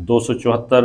274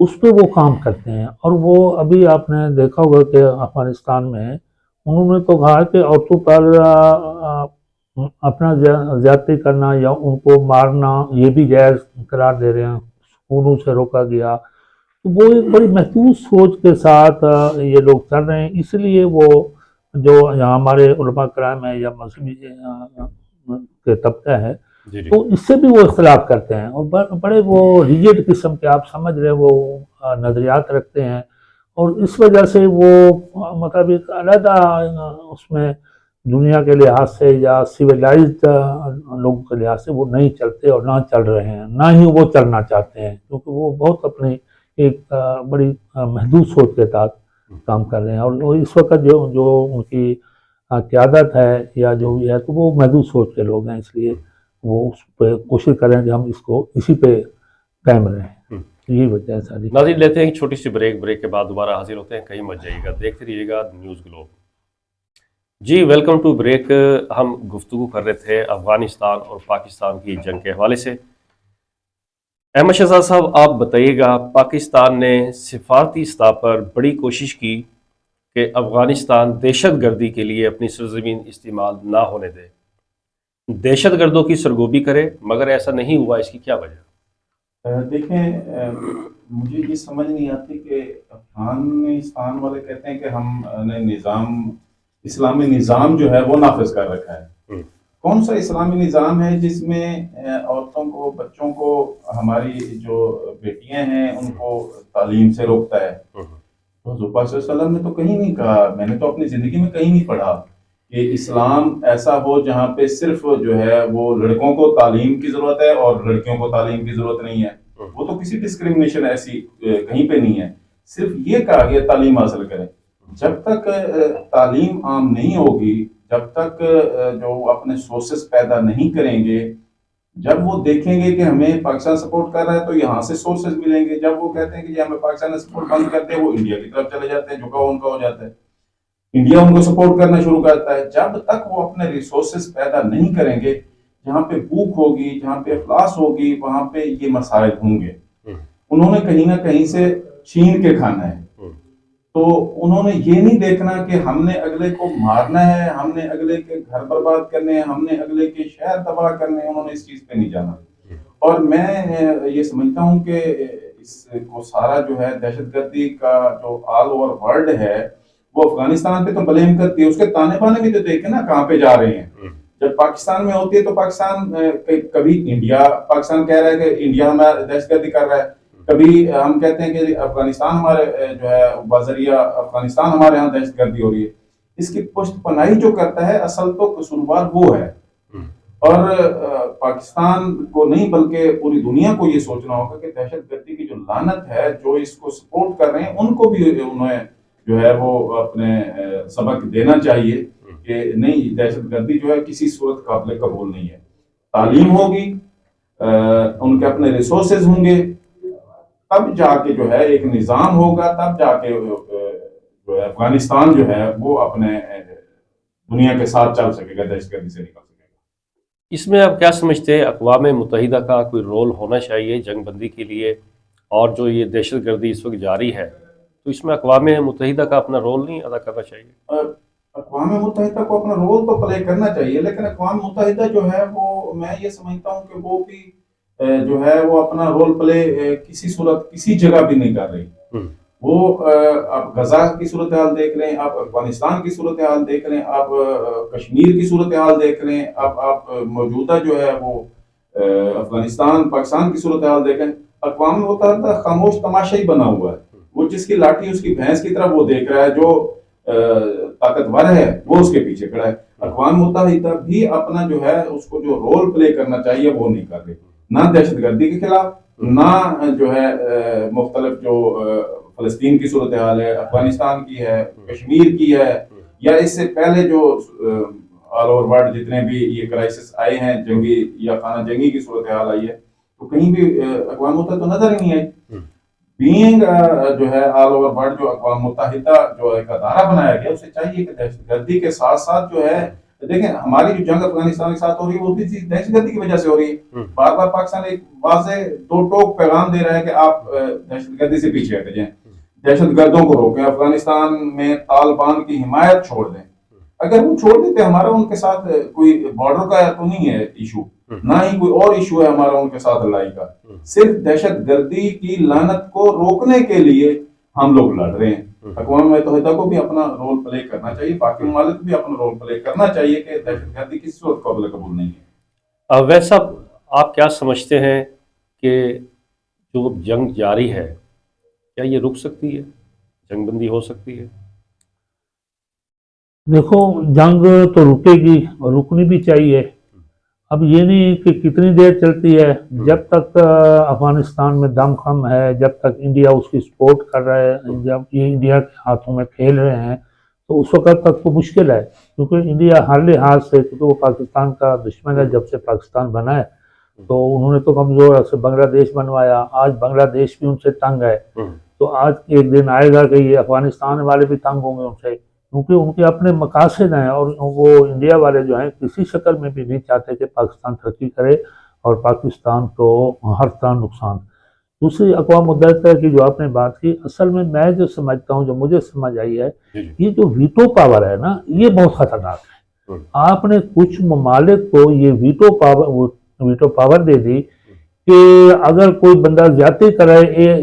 اس پہ وہ کام کرتے ہیں. اور وہ ابھی آپ نے دیکھا ہوگا کہ افغانستان میں انہوں نے تو کہا کہ عورتوں پر اپنا زیادتی کرنا یا ان کو مارنا یہ بھی جائز قرار دے رہے ہیں. خونوں سے روکا گیا. تو وہ ایک بڑی محدود سوچ کے ساتھ یہ لوگ چل رہے ہیں. اس لیے وہ جو یہاں ہمارے علماء کرام ہیں یا مذہبی کے طبقہ ہے جی جی تو اس سے بھی وہ اختلاف کرتے ہیں اور بڑے وہ ریجڈ قسم کے آپ سمجھ رہے وہ نظریات رکھتے ہیں. اور اس وجہ سے وہ مطلب ایک علیحدہ اس میں دنیا کے لحاظ سے یا سویلائزڈ لوگوں کے لحاظ سے وہ نہیں چلتے اور نہ چل رہے ہیں, نہ ہی وہ چلنا چاہتے ہیں, کیونکہ وہ بہت اپنی ایک بڑی محدود سوچ کے تحت کام کر رہے ہیں. اور اس وقت جو ان کی قیادت ہے یا جو بھی ہے تو وہ محدود سوچ کے لوگ ہیں, اس لیے وہ اس پہ کوشش کریں کہ ہم اس کو اسی پہ قائم رہیں. یہی وجہ ہے ساری. ناظرین لیتے ہیں ایک چھوٹی سی بریک کے بعد دوبارہ حاضر ہوتے ہیں. کہیں مت جائیے گا, دیکھتے رہیے گا نیوز گلوب. جی ویلکم ٹو بریک. ہم گفتگو کر رہے تھے افغانستان اور پاکستان کی جنگ کے حوالے سے. احمد شہزاد صاحب آپ بتائیے گا, پاکستان نے سفارتی سطح پر بڑی کوشش کی کہ افغانستان دہشت گردی کے لیے اپنی سرزمین استعمال نہ ہونے دے, دہشت گردوں کی سرگوبی کرے, مگر ایسا نہیں ہوا. اس کی کیا وجہ؟ دیکھیں مجھے یہ سمجھ نہیں آتی کہ افغانستان والے کہتے ہیں کہ ہم نے اسلامی نظام جو ہے وہ نافذ کر رکھا ہے. کون سا اسلامی نظام ہے جس میں عورتوں کو, بچوں کو, ہماری جو بیٹیاں ہیں ان کو تعلیم سے روکتا ہے؟ حضور پاک صلی اللہ علیہ وسلم نے تو کہیں نہیں کہا, میں نے تو اپنی زندگی میں کہیں نہیں پڑھا کہ اسلام ایسا ہو جہاں پہ صرف جو ہے وہ لڑکوں کو تعلیم کی ضرورت ہے اور لڑکیوں کو تعلیم کی ضرورت نہیں ہے. وہ تو کسی ڈسکریمنیشن ایسی کہیں پہ نہیں ہے. صرف یہ کہا گیا تعلیم حاصل کریں. جب تک تعلیم عام نہیں ہوگی, جب تک جو اپنے سورسز پیدا نہیں کریں گے, جب وہ دیکھیں گے کہ ہمیں پاکستان سپورٹ کر رہا ہے تو یہاں سے سورسز ملیں گے. جب وہ کہتے ہیں کہ ہمیں پاکستان سپورٹ بند کرتے ہیں, وہ انڈیا کی طرف چلے جاتے ہیں, جھکاؤ ان کا ہو جاتا ہے, انڈیا ان کو سپورٹ کرنا شروع کرتا ہے. جب تک وہ اپنے ریسورسز پیدا نہیں کریں گے, جہاں پہ بھوک ہوگی, جہاں پہ افلاس ہوگی, وہاں پہ یہ مسائل ہوں گے. انہوں نے کہیں نہ کہیں سے چھین کے کھانا ہے. تو انہوں نے یہ نہیں دیکھنا کہ ہم نے اگلے کو مارنا ہے, ہم نے اگلے کے گھر برباد کرنے ہیں, ہم نے اگلے کے شہر تباہ کرنے ہیں. انہوں نے اس چیز پہ نہیں جانا. اور میں یہ سمجھتا ہوں کہ اس کو سارا جو ہے دہشت گردی کا جو آل اوور ورلڈ ہے وہ افغانستان پہ تو بلیم کرتی ہے. اس کے تانے بانے بھی تو دیکھیں نا کہاں پہ جا رہے ہیں. جب پاکستان میں ہوتی ہے تو پاکستان کبھی انڈیا, پاکستان کہہ رہا ہے کہ انڈیا ہمارا دہشت گردی کر رہا ہے, کبھی ہم کہتے ہیں کہ افغانستان ہمارے جو ہے بذریعہ افغانستان ہمارے ہاں دہشت گردی ہو رہی ہے. اس کی پشت پناہی جو کرتا ہے اصل تو قصوروار وہ ہے. اور پاکستان کو نہیں بلکہ پوری دنیا کو یہ سوچنا ہوگا کہ دہشت گردی کی جو لعنت ہے, جو اس کو سپورٹ کر رہے ہیں, ان کو بھی انہیں جو ہے وہ اپنے سبق دینا چاہیے کہ نہیں, دہشت گردی جو ہے کسی صورت قابل قبول نہیں ہے. تعلیم ہوگی, ان کے اپنے ریسورسز ہوں گے, تب جا کے جو ہے ایک نظام ہوگا, تب جا کے جو ہے افغانستان جو ہے وہ اپنے دنیا کے ساتھ چل سکے گا, دہشت گردی سے نکل سکے گا. اس میں آپ کیا سمجھتے ہیں اقوام متحدہ کا کوئی رول ہونا چاہیے جنگ بندی کے لیے؟ اور جو یہ دہشت گردی اس وقت جاری ہے تو اس میں اقوام متحدہ کا اپنا رول نہیں ادا کرنا چاہیے؟ اقوام متحدہ کو اپنا رول تو پلے کرنا چاہیے, لیکن اقوام متحدہ جو ہے وہ, میں یہ سمجھتا ہوں کہ وہ بھی جو ہے وہ اپنا رول پلے کسی صورت کسی جگہ بھی نہیں کر رہی. وہ آپ غزہ کی صورتحال دیکھ لیں, آپ افغانستان کی صورتحال دیکھ لیں, آپ کشمیر کی صورتحال دیکھ لیں, اب آپ موجودہ جو ہے وہ افغانستان پاکستان کی صورتحال دیکھیں. اقوام متحدہ خاموش تماشا ہی بنا ہوا ہے. وہ جس کی لاٹھی اس کی بھینس کی طرف وہ دیکھ رہا ہے, جو طاقتور ہے وہ اس کے پیچھے کھڑا ہے. اقوام متحدہ بھی اپنا جو ہے اس کو جو رول پلے کرنا چاہیے وہ نہیں کر رہی, نہ دہشت گردی کے خلاف, نہ جو ہے مختلف جو فلسطین کی صورتحال ہے, افغانستان کی ہے, کشمیر کی ہے, یا اس سے پہلے جو آل اوور ورلڈ جتنے بھی یہ کرائسس آئے ہیں جنگی یا خانہ جنگی کی صورتحال آئی ہے, تو کہیں بھی اقوام متحدہ تو نظر ہی نہیں آئی. بینگ جو ہے آل اوور ورلڈ جو اقوام متحدہ جو ایک ادارہ بنایا گیا, اسے چاہیے کہ دہشت گردی کے ساتھ ساتھ جو ہے دیکھیں ہماری جو جنگ افغانستان کے ساتھ ہو رہی ہے وہ بھی دہشت گردی کی وجہ سے ہو رہی ہے. بار بار پاکستان ایک واضح دو ٹوک پیغام دے رہا ہے کہ آپ دہشت گردی سے پیچھے ہٹ جائیں, دہشت گردوں کو روکیں, افغانستان میں طالبان کی حمایت چھوڑ دیں. اگر وہ چھوڑ دیتے, ہمارا ان کے ساتھ کوئی بارڈر کا تو نہیں ہے ایشو, نہ ہی کوئی اور ایشو ہے ہمارا ان کے ساتھ لڑائی کا, صرف دہشت گردی کی لعنت کو روکنے کے لیے ہم لوگ لڑ رہے ہیں. اقوام متحدہ کو بھی اپنا رول پلے کرنا چاہیے, باقی ممالک بھی اپنا رول پلے کرنا چاہیے کہ دہشت گردی کسی صورت قابل قبول نہیں ہے. ویسا آپ کیا سمجھتے ہیں کہ جو جنگ جاری ہے کیا یہ رک سکتی ہے, جنگ بندی ہو سکتی ہے؟ دیکھو جنگ تو رکے گی اور رکنی بھی چاہیے. اب یہ نہیں کہ کتنی دیر چلتی ہے, جب تک افغانستان میں دم خم ہے, جب تک انڈیا اس کی سپورٹ کر رہا ہے, جب یہ انڈیا کے ہاتھوں میں کھیل رہے ہیں تو اس وقت تک تو مشکل ہے, کیونکہ انڈیا ہر لحاظ سے, کیونکہ وہ پاکستان کا دشمن ہے جب سے پاکستان بنا ہے, تو انہوں نے تو کمزور سے بنگلہ دیش بنوایا, آج بنگلہ دیش بھی ان سے تنگ ہے. تو آج ایک دن آئے گا کہ یہ افغانستان والے بھی تنگ ہوں گے ان سے, کیونکہ ان کے اپنے مقاصد ہیں, اور وہ انڈیا والے جو ہیں کسی شکل میں بھی نہیں چاہتے کہ پاکستان ترقی کرے اور پاکستان کو ہر طرح نقصان. دوسری اقوام متحدہ کی جو آپ نے بات کی, اصل میں جو سمجھتا ہوں, جو مجھے سمجھ آئی ہے, یہ جو ویٹو پاور ہے نا, یہ بہت خطرناک ہے. آپ نے کچھ ممالک کو یہ ویٹو پاور دے دی کہ اگر کوئی بندہ زیادتی کرے,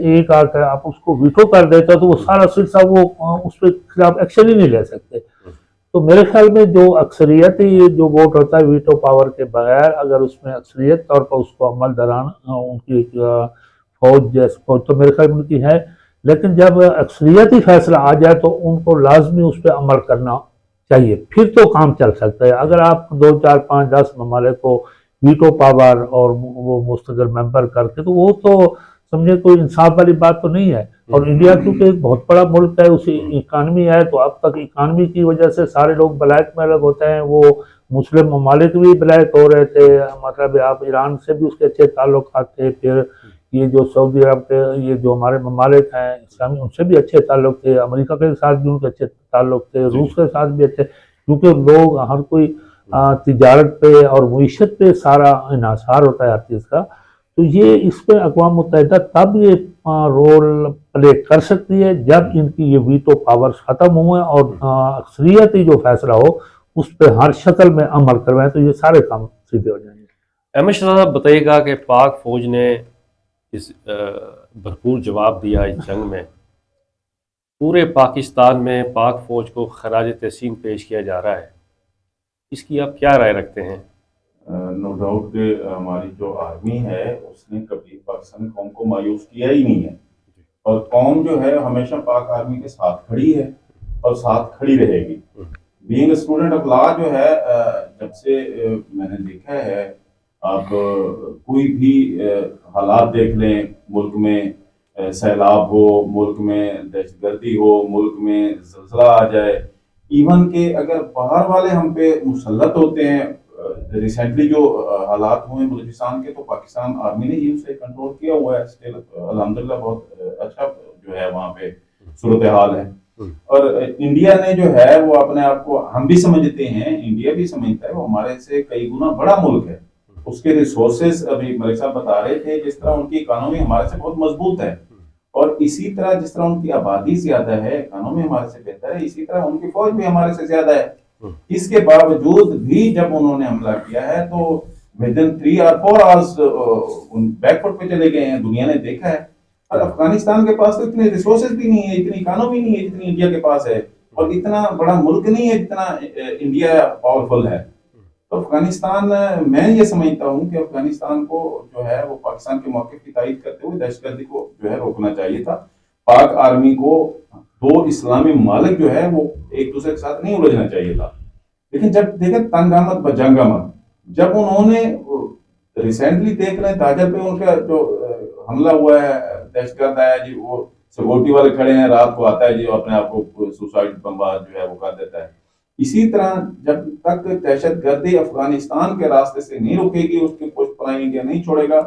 ایک آ کر آپ اس کو ویٹو کر دیتا تو وہ سارا سلسلہ وہ اس پہ خلاف ایکشن ہی نہیں لے سکتے. تو میرے خیال میں جو اکثریتی جو ووٹ ہوتا ہے ویٹو پاور کے بغیر, اگر اس میں اکثریت طور پر اس کو عمل دران ان کی فوج تو میرے خیال میں ان کی ہے, لیکن جب اکثریتی فیصلہ آ جائے تو ان کو لازمی اس پہ عمل کرنا چاہیے, پھر تو کام چل سکتا ہے. اگر آپ 2 4 5 10 ممالک کو ویٹو پاور اور وہ مستقل ممبر کر کے, تو وہ تو سمجھے کوئی انصاف والی بات تو نہیں ہے. اور انڈیا کیونکہ ایک بہت بڑا ملک ہے, اسی اکانومی ہے, تو اب تک اکانومی کی وجہ سے سارے لوگ بلیک میں الگ ہوتے ہیں. وہ مسلم ممالک بھی بلیک ہو رہے تھے, مطلب آپ ایران سے بھی اس کے اچھے تعلقات تھے, پھر یہ جو سعودی عرب کے یہ جو ہمارے ممالک ہیں اسلامی, ان سے بھی اچھے تعلق تھے, امریکہ کے ساتھ بھی ان کے اچھے تعلق تھے, روس کے ساتھ بھی اچھے, کیونکہ لوگ ہر کوئی تجارت پہ اور معیشت پہ سارا انحصار ہوتا ہے ہر چیز کا. تو یہ اس پہ اقوام متحدہ تب یہ رول پلے کر سکتی ہے جب ان کی یہ ویٹو پاورز ختم ہوئے اور اکثریتی جو فیصلہ ہو اس پہ ہر شکل میں عمل کروائیں, تو یہ سارے کام سیدھے ہو جائیں گے. احمد شاہ صاحب بتائیے گا کہ پاک فوج نے اس بھرپور جواب دیا اس جنگ میں, پورے پاکستان میں پاک فوج کو خراج تحسین پیش کیا جا رہا ہے, اس کی آپ کیا رائے رکھتے ہیں؟ نو ڈاؤٹ کہ ہماری جو آرمی ہے اس نے کبھی پاکستانی قوم کو مایوس کیا ہی نہیں ہے, اور قوم جو ہے ہمیشہ پاک آرمی کے ساتھ کھڑی ہے اور ساتھ کھڑی رہے گی. Being a student of law جو ہے, جب سے میں نے دیکھا ہے, آپ کوئی بھی حالات دیکھ لیں, ملک میں سیلاب ہو, ملک میں دہشت گردی ہو, ملک میں زلزلہ آ جائے, ایون کہ اگر باہر والے ہم پہ مسلط ہوتے ہیں, ریسنٹلی جو حالات ہوئے بلوچستان کے, تو پاکستان آرمی نے ہی اسے کنٹرول کیا ہوا ہے. الحمدللہ بہت اچھا جو ہے وہاں پہ صورتحال ہے. اور انڈیا نے جو ہے وہ اپنے آپ کو, ہم بھی سمجھتے ہیں, انڈیا بھی سمجھتا ہے وہ ہمارے سے کئی گنا بڑا ملک ہے. اس کے ریسورسز ابھی ملک صاحب بتا رہے تھے, جس طرح ان کی اکانومی ہمارے سے بہت مضبوط ہے, اور اسی طرح جس طرح ان کی آبادی زیادہ ہے, اکانومی ہمارے سے بہتر ہے, اسی طرح ان کی فوج بھی ہمارے سے زیادہ ہے. اس کے باوجود بھی جب انہوں نے حملہ کیا ہے تو within 3 or 4 hours back foot پہ چلے گئے ہیں, دنیا نے دیکھا ہے. اور افغانستان کے پاس تو اتنے ریسورسز بھی نہیں ہے, اتنی اکانومی نہیں ہے جتنی انڈیا کے پاس ہے, اور اتنا بڑا ملک نہیں ہے جتنا انڈیا پاورفل ہے. تو افغانستان, میں یہ سمجھتا ہوں کہ افغانستان کو جو ہے وہ پاکستان کے موقف کی تائید کرتے ہوئے دہشت گردی کو جو ہے روکنا چاہیے تھا. پاک آرمی کو 2 اسلامی ممالک جو ہے وہ ایک دوسرے کے ساتھ نہیں الجھنا چاہیے تھا. لیکن جب دیکھیں تنگ آمد بجنگ آمد, جب انہوں نے ریسنٹلی دیکھ رہے ہیں تاجر پہ ان کا جو حملہ ہوا ہے, دہشت گرد آیا جی, وہ سیکورٹی والے کھڑے ہیں, رات کو آتا ہے جی, اپنے آپ کو سوسائڈ بمبار جو ہے وہ کر دیتا ہے. اسی طرح جب تک دہشت گردی افغانستان کے راستے سے نہیں رکے گی, اس کی پشت پناہی انڈیا نہیں چھوڑے گا,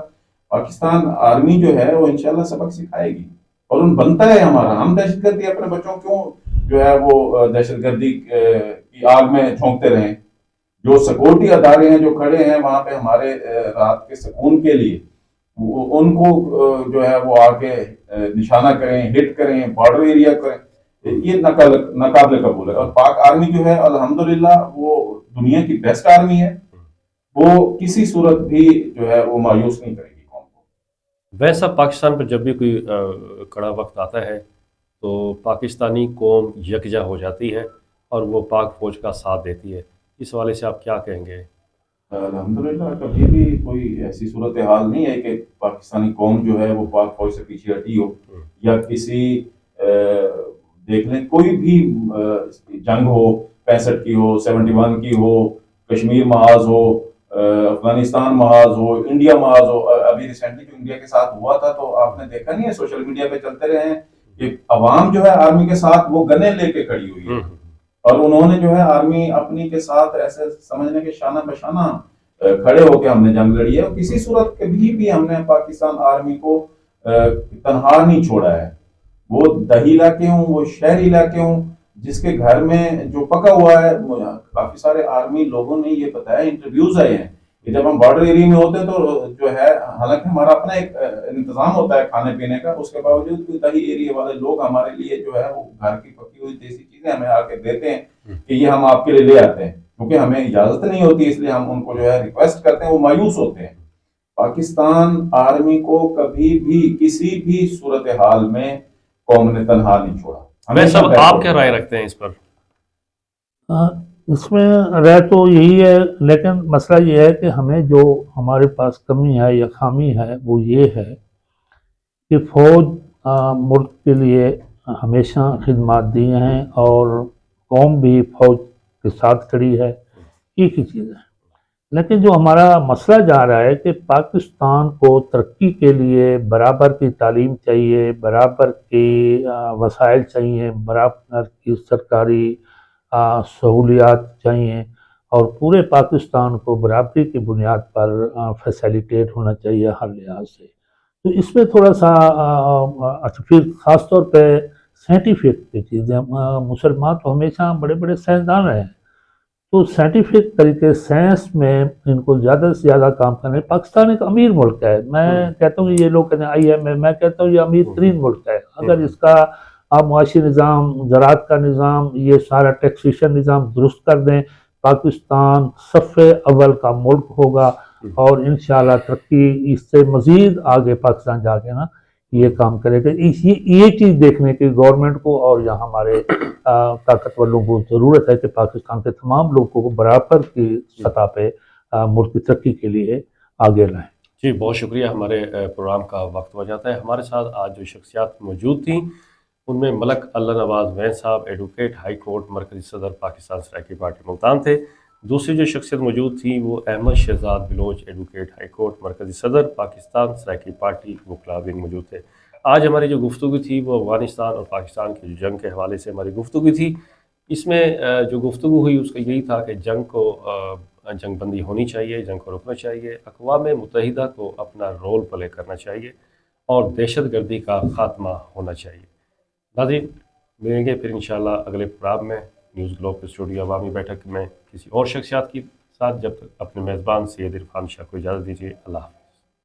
پاکستان آرمی جو ہے وہ انشاءاللہ سبق سکھائے گی. اور ان بنتا ہے ہمارا, ہم دہشت گردی اپنے بچوں کیوں جو ہے وہ دہشت گردی کی آگ میں چھونکتے رہیں. جو سیکورٹی ادارے ہیں جو کھڑے ہیں وہاں پہ ہمارے رات کے سکون کے لیے، ان کو جو ہے وہ آ کے نشانہ کریں، ہٹ کریں، بارڈر ایریا کریں، یہ ناقابل قبول ہے۔ اور پاک آرمی جو ہے الحمدللہ وہ دنیا کی بیسٹ آرمی ہے، وہ کسی صورت بھی جو ہے وہ مایوس نہیں کرے گی قوم کو۔ ویسا پاکستان پر جب بھی کوئی کڑا وقت آتا ہے تو پاکستانی قوم یکجا ہو جاتی ہے اور وہ پاک فوج کا ساتھ دیتی ہے، اس حوالے سے آپ کیا کہیں گے؟ الحمدللہ کبھی بھی کوئی ایسی صورتحال نہیں ہے کہ پاکستانی قوم جو ہے وہ پاک فوج سے پیچھے ہٹی ہو، یا کسی دیکھ لیں کوئی بھی جنگ ہو، 65 کی ہو، 71 کی ہو، کشمیر محاذ ہو، افغانستان محاذ ہو، انڈیا محاذ ہو، ابھی ریسنٹلی جو انڈیا کے ساتھ ہوا تھا تو آپ نے دیکھا نہیں ہے، سوشل میڈیا پہ چلتے رہے ہیں کہ عوام جو ہے آرمی کے ساتھ وہ گنیں لے کے کھڑی ہوئی ہے، اور انہوں نے جو ہے آرمی اپنی کے ساتھ ایسے سمجھنے کے شانہ بشانہ کھڑے ہو کے ہم نے جنگ لڑی ہے، اور کسی صورت کبھی بھی ہم نے پاکستان آرمی کو تنہا نہیں چھوڑا ہے۔ وہ دیہی علاقے ہوں، وہ شہری علاقے ہوں، جس کے گھر میں جو پکا ہوا ہے، کافی سارے آرمی لوگوں نے یہ بتایا، انٹرویوز آئے ہیں کہ جب ہم بارڈر ایریا میں ہوتے ہیں تو جو ہے حالانکہ ہمارا اپنا ایک انتظام ہوتا ہے کھانے پینے کا، اس کے باوجود بھی دیہی ایریا والے لوگ ہمارے لیے جو ہے وہ گھر کی پکی ہوئی دیسی چیزیں ہمیں آ کے دیتے ہیں کہ یہ ہم آپ کے لیے لے آتے ہیں، کیونکہ ہمیں اجازت نہیں ہوتی، اس لیے ہم ان کو جو ہے ریکویسٹ کرتے ہیں، وہ مایوس ہوتے ہیں۔ پاکستان آرمی کو کبھی بھی کسی بھی صورتحال میں قوم نے تنہا نہیں چھوڑا۔ ویسا آپ کیا رائے رکھتے ہیں اس پر؟ اس میں رائے تو یہی ہے، لیکن مسئلہ یہ ہے کہ ہمیں جو ہمارے پاس کمی ہے یا خامی ہے وہ یہ ہے کہ فوج ملک کے لیے ہمیشہ خدمات دی ہیں اور قوم بھی فوج کے ساتھ کھڑی ہے، ایک ہی چیز ہے۔ لیکن جو ہمارا مسئلہ جا رہا ہے کہ پاکستان کو ترقی کے لیے برابر کی تعلیم چاہیے، برابر کی وسائل چاہیے، برابر کی سرکاری سہولیات چاہیے، اور پورے پاکستان کو برابری کی بنیاد پر فیسیلیٹیٹ ہونا چاہیے ہر لحاظ سے۔ تو اس میں تھوڑا سا پھر خاص طور پہ سائنٹیفک کی چیزیں، مسلمان تو ہمیشہ بڑے بڑے سائنسدان رہے ہیں، تو سائنٹیفک طریقے سائنس میں ان کو زیادہ سے زیادہ کام کرنے۔ پاکستان ایک امیر ملک ہے، میں کہتا ہوں یہ لوگ کہتے ہیں IMF، میں کہتا ہوں یہ امیر ترین ملک ہے۔ اگر اس کا آپ معاشی نظام، زراعت کا نظام، یہ سارا ٹیکسیشن نظام درست کر دیں، پاکستان صف اول کا ملک ہوگا، اور انشاءاللہ ترقی اس سے مزید آگے پاکستان جا کے نا یہ کام کرے گا۔ یہ چیز دیکھنے کی گورنمنٹ کو اور یہاں ہمارے طاقتور لوگوں کو ضرورت ہے کہ پاکستان کے تمام لوگوں کو برابر کی سطح پہ ملک کی ترقی کے لیے آگے لائیں۔ جی بہت شکریہ، ہمارے پروگرام کا وقت ہو جاتا ہے۔ ہمارے ساتھ آج جو شخصیات موجود تھیں ان میں ملک اللہ نواز وین صاحب، ایڈوکیٹ، ہائی کورٹ، مرکزی صدر پاکستان سرائیکی پارٹی ملتان تھے۔ دوسری جو شخصیت موجود تھی وہ Ahmad Shahzad Baloch, advocate, high court, مرکزی صدر پاکستان سرائیکی پارٹی وکلاء ونگ موجود تھے۔ آج ہماری جو گفتگو تھی وہ افغانستان اور پاکستان کی جو جنگ کے حوالے سے ہماری گفتگو تھی۔ اس میں جو گفتگو ہوئی اس کا یہی تھا کہ جنگ بندی ہونی چاہیے، جنگ کو روکنا چاہیے، اقوام متحدہ کو اپنا رول پلے کرنا چاہیے اور دہشت گردی کا خاتمہ ہونا چاہیے۔ ناظرین ملیں گے پھر انشاءاللہ اگلے پروگرام میں نیوز گلوب کے اسٹوڈیو عوامی بیٹھک میں کسی اور شخصیات کے ساتھ۔ جب تک اپنے میزبان سید عرفان شاہ کو اجازت دیجیے، اللہ حافظ۔